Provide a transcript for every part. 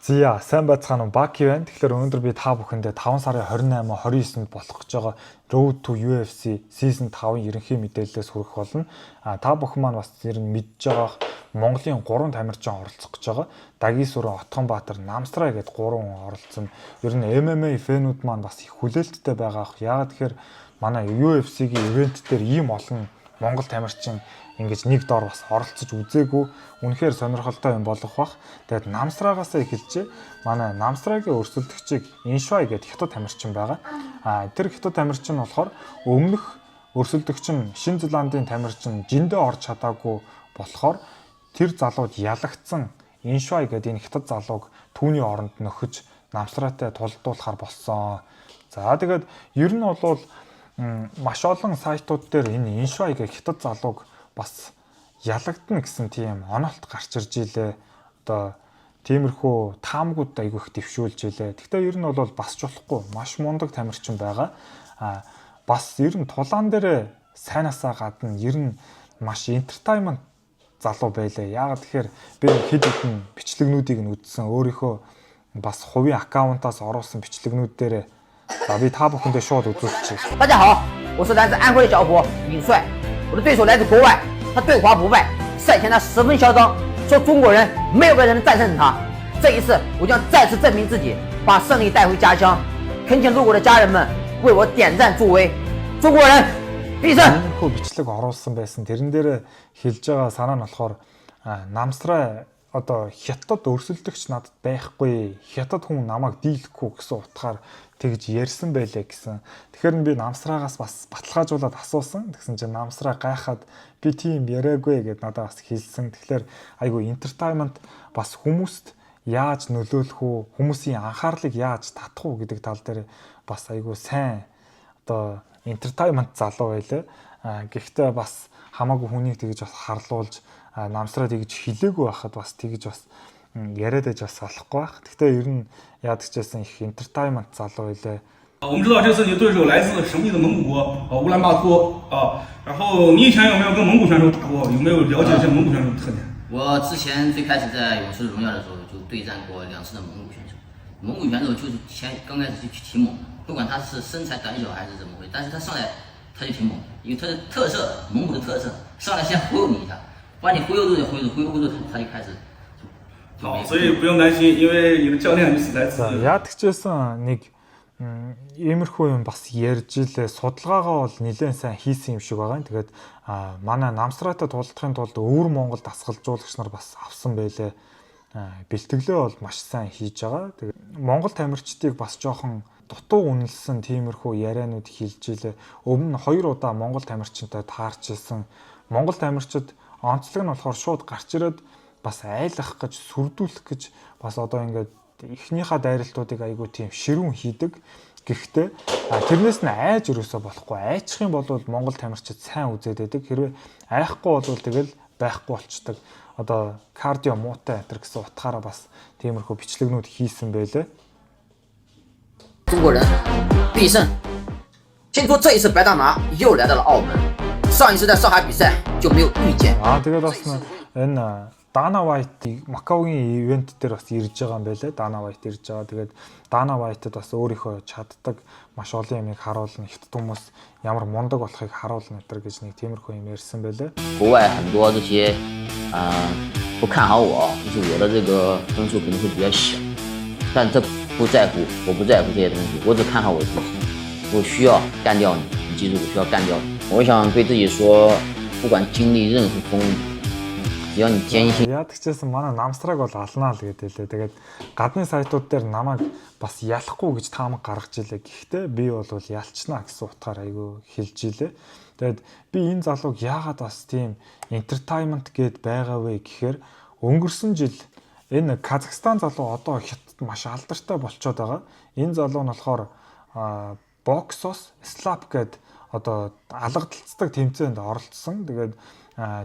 Зя сайн байцгаана уу Баки байна. Тэгэхээр өнөөдөр би та бүхэндээ 5 сарын 28, 29-нд болох гэж байгаа Road to UFC Season 5-ын ерөнхий мэдээлэлээс хүргэх болно. Та бүхэн маань бас ер нь мэдж байгаа Монголын 3 тамирчин оролцох гэж байгаа. Дагисүрэн, Отгонбаатар, Намстрай гэдэг 3 хүн оролцсон. Ер нь MMA фэнүүд маань бас их хүлээлттэй байгаа. Яагаад тэгэхээр манай UFC-гийн ивент дээр ийм олон Монгол тамирчин ингэж нэг дор бас оролцож үзээгүй. Үнэхээр сонирхолтой юм болох бах. Тэгээд Намсраагаас эхэлжээ. Манай Намсраагийн өрсөлдөгчийг Иншвай гэдэг хятад тамирчин байгаа. Тэр хятад тамирчин болохоор өмнөх өрсөлдөгч нь Шинэ Зеландын тамирчин Жиндэ орж чадаагүй болохоор тэр залууд ялагдсан Иншвай гэдэг энэ хятад залууг түүний оронд нөхөж Намсраатай тулдуулахар болсон. За тэгээд ер нь бол маш олон сайтууд дээр энэ Иншвай гэх хятад залууг бас ялагдана гэсэн тийм онолт гарч ирж илээ. Одоо тиймэрхүү таамгууд айгүй их дэвшүүлж илээ. Гэхдээ ер нь бол бас ч болохгүй маш мундаг тамирчин байгаа. Бас ер нь тулаан дээр сайнасаа гадна ер нь маш entertainment залуу байлаа. Яагаад тэгэхээр би хэд хэдэн бичлэгнүүдийг нь үзсэн. Өөрийнхөө бас хувийн аккаунтаас оруулсан бичлэгнүүд дээр за би та бүхэндээ шууд үзүүлчихье. 大家好，我是来自安徽的小伙尹帅。 我的对手来自国外，他对华不败，赛前他十分嚣张，说中国人没有个人能战胜他。这一次，我将再次证明自己，把胜利带回家乡。恳请路过的家人们为我点赞助威，中国人必胜！ Хөө бичлэг оруулсан байсан. Тэрэн дээр хэлж байгаа санаа нь болохоор Намсрай одоо хятад өрсөлдөгч надад байхгүй. Хятад хүн намайг дийлэхгүй гэсэн утгаар тэгж ярьсан байлээ гэсэн. Тэгэхээр би Намсраагаас бас баталгаажуулаад асуусан. Тэгсэн чинь Намсраа гайхаад би тийм яриаггүй гэд надад бас хэлсэн. Тэгэхээр айгүй entertainment бас хүмүүст яаж нөлөөлөх үү, хүмүүсийн анхаарлыг яаж татах уу гэдэг тал дээр бас айгүй сайн одоо entertainment залуу байлаа. Гэхдээ бас хамаагүй хүнийг тэгж бас харлуулж Намсраа тэгж хилээгүй байхад бас тэгж бас яриад аж бас болохгүй байх. Гэхдээ ер нь яадаг ч гэсэн их entertainment залуу байлаа. 我们知道这次你的对手来自神秘的蒙古国乌兰巴托然后你以前有没有跟蒙古选手打过？有没有了解一些蒙古选手的特点？我之前最开始在勇士荣耀的时候就对战过2次的蒙古选手。蒙古选手就是刚开始就挺猛，不管他是身材短小还是怎么回事，但是他上来他就挺猛，因为他的特色，蒙古的特色，上来先忽悠你一下，把你忽悠住就忽悠住，忽悠不住他就开始。 所以不用担心，因为你的教练是来自。 Яадаг ч байсан нэг иймэрхүү юм бас ярьж илээ. Судалгаагаа бол нэлээд сайн хийсэн юм шиг байгаа юм. Тэгээд манай Намсраатай тулдахын тулд өвөр Монгол дасгалжуулагч нар бас авсан байлээ. Бэлтгэлээ бол маш сайн хийж байгаа. Тэгээд Монгол тамирчдыг бас жоохон дутуу үнэлсэн тиймэрхүү ярианууд хэлж илээ. Өмнө 2 удаа Монгол тамирчинтай таарч илсэн. Монгол тамирчид онцлог нь болохоор шууд гарч ирээд бас айлах гэж сүрдүүлэх гэж бас одоо ингээд эхнийхээ дайралтуудыг айгүй тийм ширүүн хийдэг. Гэхдээ тэрнээс нь айж өрөөсөө болохгүй. Айчих юм бол Монгол тамирчид сайн үзээд байдаг. Хэрвээ айхгүй бол тэгэл байхгүй болчдөг. Одоо кардио муутай энэ гэсэн утгаараа бас тиймэрхүү бичлэгнүүд хийсэн байлээ. 中国人必胜！听说这一次白大麻又来到了澳门，上一次在上海比赛就没有遇见。 Тэгээд бас энэ Dana White Макаугийн ивент дээр бас ирж байгаа юм байлээ. Dana White ирж байгаа. Тэгээд Dana White-д бас өөрийнхөө чаддаг маш олон юмыг харуулна. Хятад хүмүүс ямар мундаг болохыг харуулна гэж нэг тиймэрхүү юм ярьсан байлээ. 国外很多这些不看好我，就是我的这个分数可能会比较小，但这不在乎，我不在乎这些东西，我只看好我自己。我需要干掉你，你记住，我需要干掉你。我想对自己说，不管经历任何风雨。 只要你坚信。 Яадаг ч гэсэн манай Намсрааг бол алнаа л гэдэг лээ. Тэгээд гадны сайтууд дээр намайг бас ялахгүй гэж таамаг гаргаж илээ. Гэхдээ би бол ялчнаа гэсэн утгаар айгүй хэлж илээ. Тэгээд би энэ залууг яагаад бас тийм entertainment гээд байгаа вэ гэхээр өнгөрсөн жил энэ Казахстан залуу одоо хятад маш алдартай болчиход байгаа. Энэ залуу нь болохоор боксоос слап гээд одоо алгадalцдаг тэмцээнд оролцсон. Тэгээд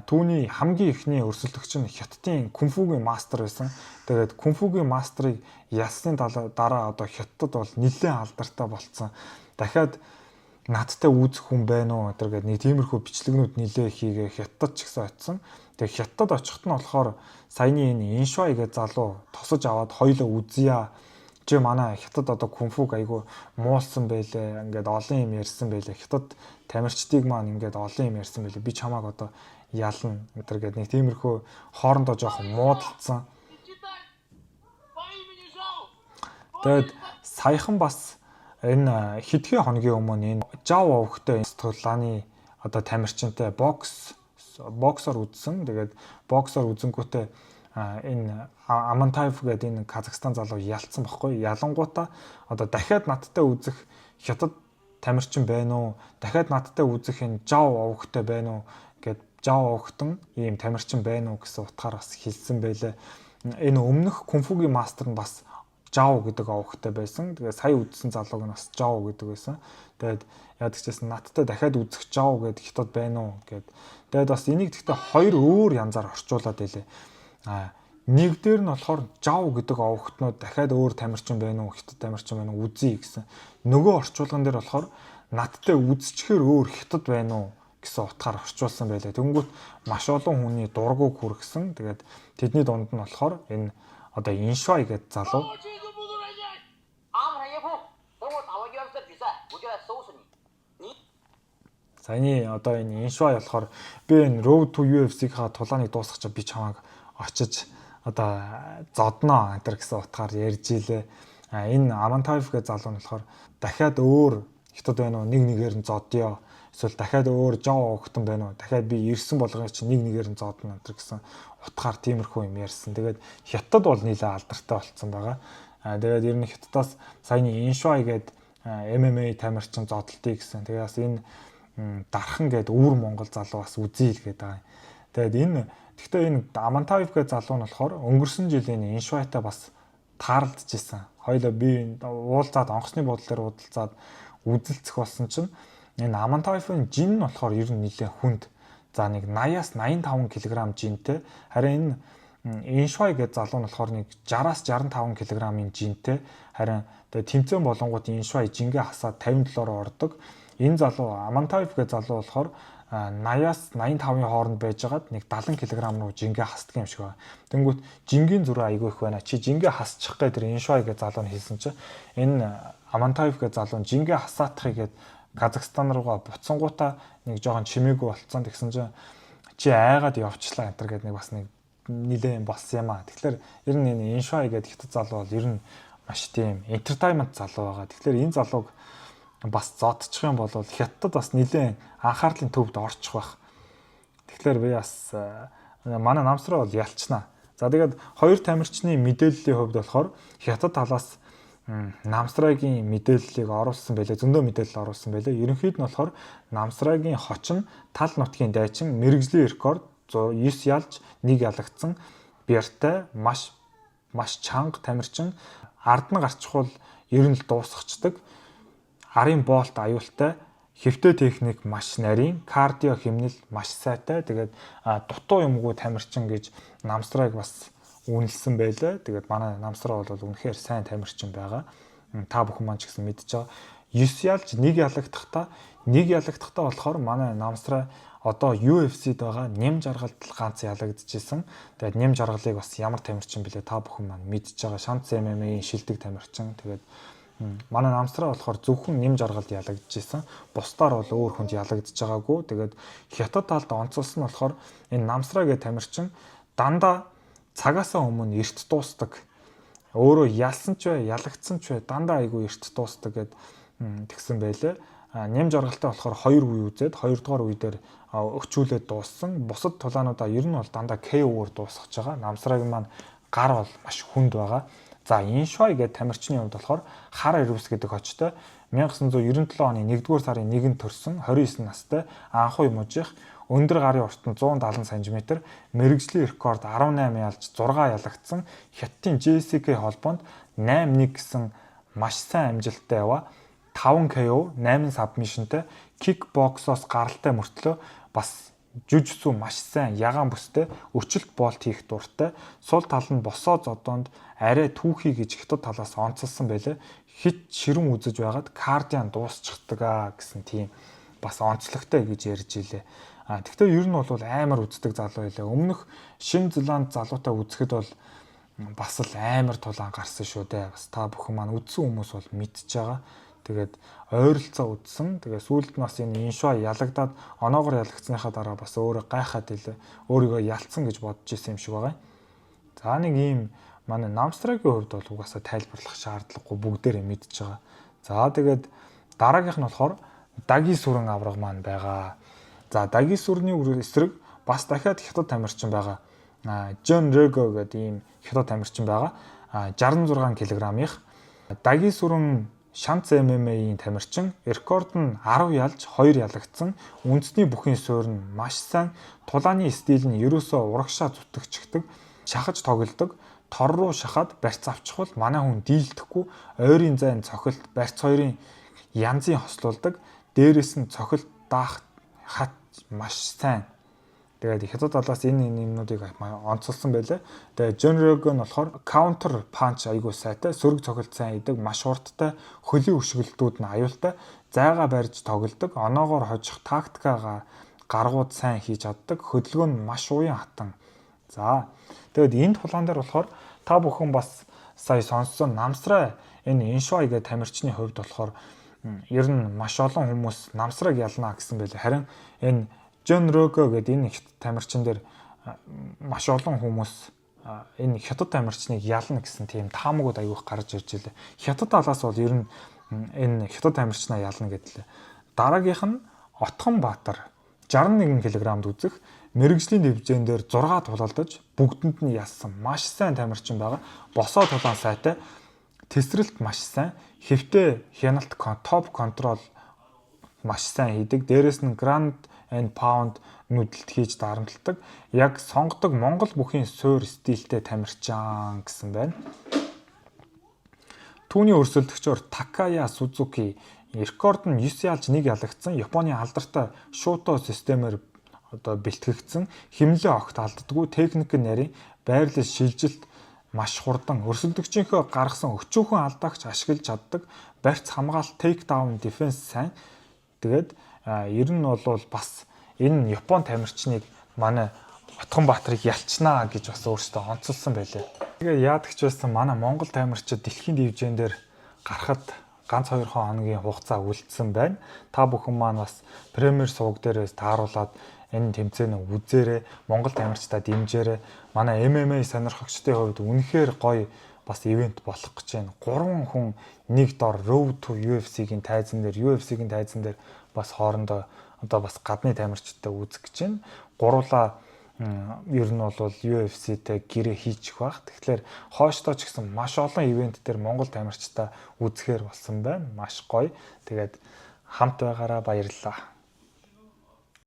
түүний хамгийн ихний өрсөлдөгч нь хятадын кунфугийн мастер байсан. Тэгээд кунфугийн мастрыг ялсны дараа одоо хятадд бол нэлээд алдартай болцсон. Дахиад надтай үүсэх хүн байна уу гэдэг нэг тиймэрхүү бичлэгнүүд нэлээд хийгээ хятад ч гэсэн очсон. Тэгээ хятад очихт нь болохоор саяны энэ Иншвай гэж залуу тосож аваад хоёлоо үзье. Чи манай хятад одоо кунфуг айгу муулсан байлээ. Ингээд олон юм ярьсан байлээ. Хятад тамирчдыг маань ингээд олон юм ярьсан байлээ. Би чамааг одоо ялна гэтэр гэдэг нэг тиймэрхүү хоорондоо жоохон муудалцсан. Тэгээд саяхан бас энэ хэдхэн хоногийн өмнө энэ Жав овогтой Столаны одоо тамирчинтай боксер үзсэн. Тэгээд боксер үзэнгүүтээ энэ Амантаев гэдэг энэ Казахстан залуу ялцсан баггүй. Ялангуутаа одоо дахиад надтай үзэх хятад тамирчин байна уу? Дахиад надтай үзэх энэ Жав овогтой байна уу гэд Жав овогтон ийм тамирчин байна уу гэсэн утгаар бас хэлсэн байлээ. Энэ өмнөх кунфугийн мастер нь бас Жав гэдэг овогтой байсан. Тэгээд сая үзсэн залууг нь бас Жав гэдэг байсан. Тэгээд яадаг чийсэн надтай дахиад үзэх Жав гэдэг хятад байна уу гэд. Тэгээд бас энийг гэхдээ хоёр өөр янзаар орчуулад байлээ. Нэг дээр нь болохоор Жав гэдэг овогтнууд дахиад өөр тамирчин байна уу, хятад тамирчин байна уу үзье гэсэн. Нөгөө орчуулган дээр болохоор надтай үзчихээр өөр хятад байна уу гэсэн утгаар орчуулсан байлаа. Тэнгүүт маш олон хүний дургуг хүргэсэн. Тэгээд тэдний дунд нь болохоор энэ одоо Иншвай гэдэг залуу саяны одоо энэ Иншвай болохоор би энэ Road to UFC-ийнхаа тулааныг дуусгах би чамайг очиж одоо зодноо энэ гэсэн утгаар ярьж илээ. Энэ Амантаев гэдэг залуу нь болохоор дахиад өөр хятад байна уу нэг нэгээр нь зодё. Эсвэл дахиад өөр Жав огтон байна уу? Дахиад би ирсэн болгоно чи нэг нэгээр нь зодно энэ гэсэн утгаар тиймэрхүү юм ярьсан. Тэгээд хятад бол нийлээ алдартай болцсон байгаа. Тэгээд ер нь хятадаас саяны Иншвай гэдэг MMA тамирчин зодтолтыг гэсэн. Тэгээд бас энэ дархан гэдэг өвөр Монгол залуу бас үзье л гэдэг байгаа. Тэгээд гэхдээ энэ Амантаев гэдэг залуу нь болохоор өнгөрсөн жилийн Иншвайтай бас таарлаж исэн. Хоёлоо би уулзаад онгоцны буудлын дээр уудалцаад үзэлцэх болсон чинь энэ Амантаевын жин нь болохоор ер нь нэлээд хүнд. За нэг 80-аас 85 кг жинтэй. Харин энэ Иншвай гэдэг залуу нь болохоор нэг 60-аас 65 кг-ийн жинтэй. Харин тэмцээн болонгууд Иншвай жингээ хасаад 57-оор ордог. Энэ залуу Амантаев гэдэг залуу болохоор 80-аас 85-ын хооронд байжгаад нэг 70 кг руу жингээ хасдаг юм шиг байна. Тэнгүүт жингийн зураг айгүй их байна. Чи жингээ хасчих гэдэг Иншвай гэдэг залуу нь хэлсэн чинь энэ Амантаев гэдэг залуу нь жингээ хасаатахыг Казахстан руугаа буцсангуудаа нэг жоохон чимээгүй болцсон. Тэгсэн чинь чи айгаад явчлаа энэ гэдэг нэг бас нэг нилээн болсон юм аа. Тэгэхээр ер нь энэ Иншвай гэдэг хятад залуу бол ер нь маш тийм entertainment залуу байгаа. Тэгэхээр энэ залууг бас зодчих юм бол хятад бас нилээн анхаарлын төвд орчих байх. Тэгэхээр би бас манай намсраа бол ялчнаа. За тэгээд хоёр тамирчны мэдээллийн хувьд болохоор хятад талаас намсраагийн мэдээллийг оруулсан байлээ. Зөндөө мэдээлэл оруулсан байлээ. Ерөнхийд нь болохоор намсраагийн хочин тал нутгийн дайчин мэрэгжлийн рекорд 9 ялж 1 ялагдсан бяртай маш чанга тамирчин ард нь гарчихвал ер нь л дуусгачдаг. Арын боолт аюултай, хэвтэй техник маш нарийн, кардио хэмнэл маш сайтай. Тэгээд дутуу юмгүй тамирчин гэж намсрааг бас үнэлсэн байлаа. Тэгээд манай намсраа бол үнэхээр сайн тамирчин байгаа. Та бүхэн маань ч гэсэн мэдж байгаа. 9 ялж 1 ялагдахтаа болохоор манай намсраа одоо UFC-д байгаа нэм жаргалд ганц ялагдчихсэн. Тэгээд нэм жаргалыг бас ямар тамирчин бэлээ та бүхэн маань мэдж байгаа. Шанц MMA-ийн шилдэг тамирчин. Тэгээд манай намсраа болохоор зөвхөн нэм жаргалд ялагдчихсэн. Бусдаар бол өөр хүнд ялагдж байгаагүй. Тэгээд хятад талд онцолсон нь болохоор энэ намсраа гэх тамирчин дандаа цагаасаа өмнө эрт дуустдаг. Өөрөө ялсан ч бай, ялагдсан ч бай дандаа айгүй эрт дуустдаг гэд тэгсэн байлээ. Нэм жаргалтай болохоор 2 үе үзээд 2 дугаар үе дээр өгчүүлээд дууссан. Бусад тулаануудаа ер нь бол дандаа KO-оор дуусгаж байгаа. Намсраагийн маань гар бол маш хүнд байгаа. За Иншвай гэдэг тамирчны хувьд болохоор хар ирвэс гэдэг очтой 1997 оны 1-р сарын 1-нд төрсэн 29 настай анхуй мужих өндөр гарын урт нь 170 см мэрэгжлийн рекорд 18 ялж 6 ялагдсан хятадын JCK холбоонд 8-1 гэсэн маш сайн амжилттай яваа 5 KO 8 сабмишнтэй кикбоксоос гаралтай мөртлөө бас жүжигсүү маш сайн ягаан бүстэй өчөлт боолт хийх дуртай сул тал нь босоо зодоонд арай түүхий гэж хятад талаас онцолсон байлээ хит ширэн үзэж байгаад кардиан дуусчихдаг гэсэн тийм бас онцлогтой гэж ярьж илээ. Тэгвэл ер нь бол амар үздэг залуу байлаа. Өмнөх Шинэ Зеланд залуутай үзэхэд бол бас л амар тулаан гарсан шүү дээ. Бас та бүхэн маань үзсэн хүмүүс бол мэдчихэж байгаа. Тэгээд ойролцоо үзсэн. Тэгээд сүүлд нь бас энэ иншва ялагдаад оноогоор ялагдсныхаа дараа бас өөрөө гайхаад илээ. Өөрийгөө ялцсан гэж бодож исэн юм шиг байгаа. За нэг ийм манай Намстрагийн хувьд бол угаасаа тайлбарлах шаардлагагүй бүгдээрээ мэдчихэж байгаа. За тэгээд дараагийнх нь болохоор Даги сүрэн авраг маань байгаа. За Даги сүрний эсрэг бас дахиад хятад тамирчин байгаа. John Rego гэдэг ийм хятад тамирчин байгаа. 66 кг-ийнх. Даги сүрэн шанц MMA-ийн тамирчин, рекорд нь 10 ялж 2 ялагдсан. Үндэсний бүхний суурь нь маш сайн. Тулааны стил нь ерөөсөө урагшаа зүтгэждэг, шахаж тоглодог. Тор руу шахаад барьц авчихвал манай хүн дийлдэхгүй, ойрын зайн цохилт, барьц хоёрын янзын хослуулдаг. Дээрээс нь цохилт даах хат маш сайн. Тэгээд хятад талаас энэ юмнуудыг онцолсон байлаа. Тэгээд John Rego нь болохоор counter punch айгуу сайтай, сөрөг цохилт сайн хийдэг, маш урттай, хөлийн өшгөлтүүд нь аюултай, зайгаа барьж тоглодог, оноогоор хожих тактикагаа гаргууд сайн хийж чаддаг, хөдөлгөөн нь маш уян хатан. За тэгээд энэ тулаан дээр болохоор та бүхэн бас сая сонссон Намсраа энэ иншва гэдэг тамирчны хувьд болохоор ер нь маш олон хүмүүс Намсраг ялнаа гэсэн байлээ. Харин энэ John Rego гэдэг энэ хятад тамирчин дээр маш олон хүмүүс энэ хятад тамирчныг ялна гэсэн тийм таамагуд аяух гарч ирж байлаа. Хятад талаас бол ер нь энэ хятад тамирчнаа ялна гэдлээ. Дараагийнх нь Отхон Баатар 61 кг-д үзэх мэрэгжлийн дивизион дээр 6 тулалдаж бүгдэнд нь ялсан маш сайн тамирчин байгаа. Босоо тулаан сайтай, тесрэлт маш сайн, хэвтэй хяналт топ контрол маш сайн хийдэг. Дээрээс нь Grand and Pound нүдэлт хийж дарамтлагдаг. Яг сонгодог Монгол бүхийн суур стилтэй тамирчин гэсэн байна. Түүний өрсөлдөгчөөр Такая Сузуки рекорд нь 9 ялж 1 ялагдсан. Японы алдартай шууто системээр бэлтгэгдсэн. Химлээ огт алддаггүй, техник нь нарийн, байрлал шилжилт маш хурдан. Өрсөлдөгчийнхөө гаргасан өчүүхэн алдаагч ашиглаж чаддаг. Барьц хамгаалалт, take down defense сайн. Тэгээд ер нь бол бас энэ Япон тамирчныг манай Отхон Баатарыг ялчнаа гэж бас өөртөө онцолсон байлээ. Тэгээ яадаг ч байсан манай Монгол тамирчид дэлхийн дивизион дээр гарахад ганц 2 хоногийн хугацаа үлдсэн байна. Та бүхэн маань бас премьер суваг дээрээс тааруулаад энэ тэмцээний үзээрэй, Монгол тамирчдаа дэмжээрэй. Манай MMA сонирхогчдын хувьд үнэхээр гоё бас ивент болох гэж байна. 3 хүн нэг дор Road to UFC-гийн тайзан дээр бас хоорондоо одоо бас гадны тамирчдтай үзэх гэж байна. Гурлаа ер нь бол UFC-тэй гэрээ хийчих байх. Тэгэхээр хойштоо ч гэсэн маш олон ивент дээр Монгол тамирчдаа үзэхээр болсон байна. Маш гоё. Тэгээд хамт байгаараа баярлалаа.